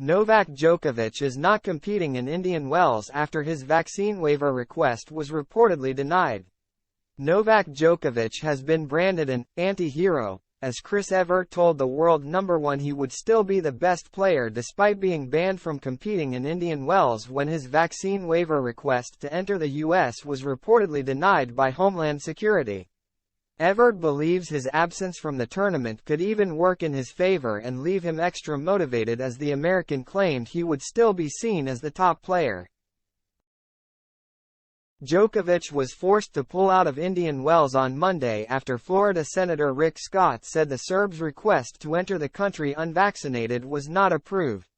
Novak Djokovic is not competing in Indian Wells after his vaccine waiver request was reportedly denied. Novak Djokovic has been branded an anti-hero, as Chris Evert told the world #1 he would still be the best player despite being banned from competing in Indian Wells when his vaccine waiver request to enter the U.S. was reportedly denied by Homeland Security. Evert believes his absence from the tournament could even work in his favor and leave him extra motivated, as the American claimed he would still be seen as the top player. Djokovic was forced to pull out of Indian Wells on Monday after Florida Senator Rick Scott said the Serb's request to enter the country unvaccinated was not approved.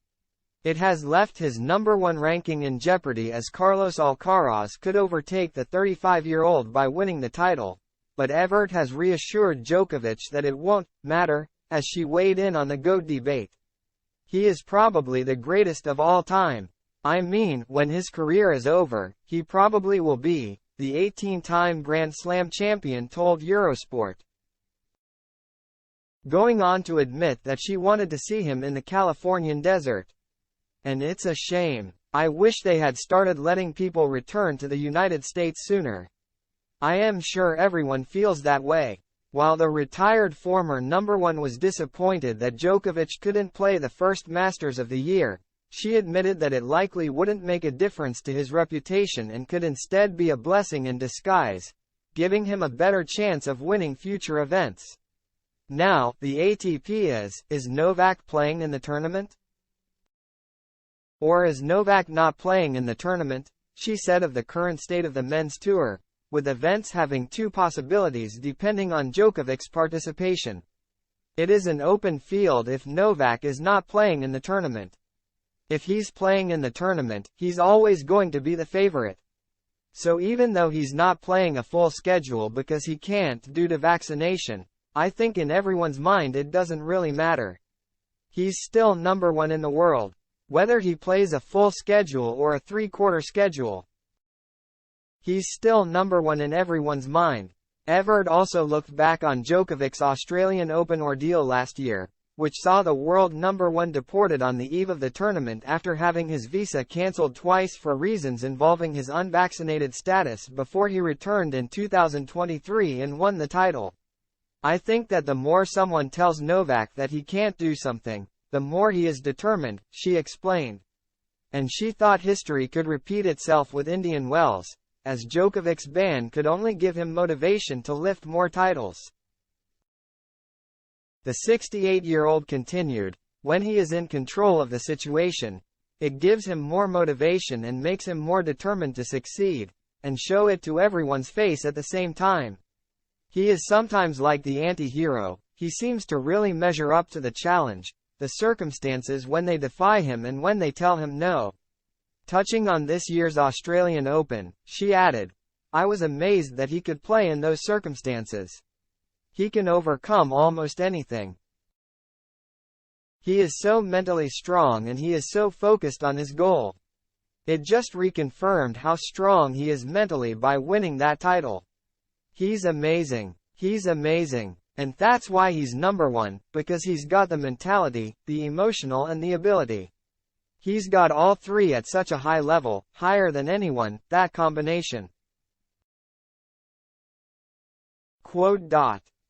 It has left his #1 ranking in jeopardy, as Carlos Alcaraz could overtake the 35-year-old by winning the title. But Evert has reassured Djokovic that it won't matter, as she weighed in on the GOAT debate. He is probably the greatest of all time. I mean, when his career is over, he probably will be, the 18-time Grand Slam champion told Eurosport. Going on to admit that she wanted to see him in the Californian desert. And it's a shame. I wish they had started letting people return to the United States sooner. I am sure everyone feels that way. While the retired former #1 was disappointed that Djokovic couldn't play the first Masters of the year, she admitted that it likely wouldn't make a difference to his reputation and could instead be a blessing in disguise, giving him a better chance of winning future events. Now, the ATP is Novak playing in the tournament? Or is Novak not playing in the tournament? She said of the current state of the men's tour, with events having two possibilities depending on Djokovic's participation. It is an open field if Novak is not playing in the tournament. If he's playing in the tournament, he's always going to be the favorite. So even though he's not playing a full schedule because he can't due to vaccination, I think in everyone's mind it doesn't really matter. He's still #1 in the world, whether he plays a full schedule or a three-quarter schedule. He's still #1 in everyone's mind. Evert also looked back on Djokovic's Australian Open ordeal last year, which saw the world #1 deported on the eve of the tournament after having his visa cancelled twice for reasons involving his unvaccinated status before he returned in 2023 and won the title. I think that the more someone tells Novak that he can't do something, the more he is determined, she explained. And she thought history could repeat itself with Indian Wells, as Djokovic's ban could only give him motivation to lift more titles. The 68-year-old continued, when he is in control of the situation, it gives him more motivation and makes him more determined to succeed, and show it to everyone's face at the same time. He is sometimes like the anti-hero. He seems to really measure up to the challenge, the circumstances when they defy him and when they tell him no. Touching on this year's Australian Open, she added, I was amazed that he could play in those circumstances. He can overcome almost anything. He is so mentally strong and he is so focused on his goal. It just reconfirmed how strong he is mentally by winning that title. He's amazing. He's amazing. And that's why he's #1, because he's got the mentality, the emotional and the ability. He's got all three at such a high level, higher than anyone, that combination. Quote.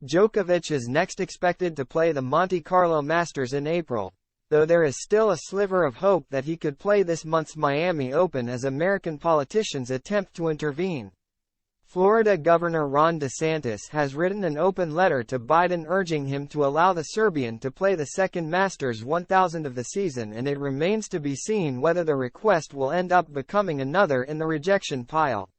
Djokovic is next expected to play the Monte Carlo Masters in April, though there is still a sliver of hope that he could play this month's Miami Open as American politicians attempt to intervene. Florida Governor Ron DeSantis has written an open letter to Biden urging him to allow the Serbian to play the second Masters 1000 of the season, and it remains to be seen whether the request will end up becoming another in the rejection pile.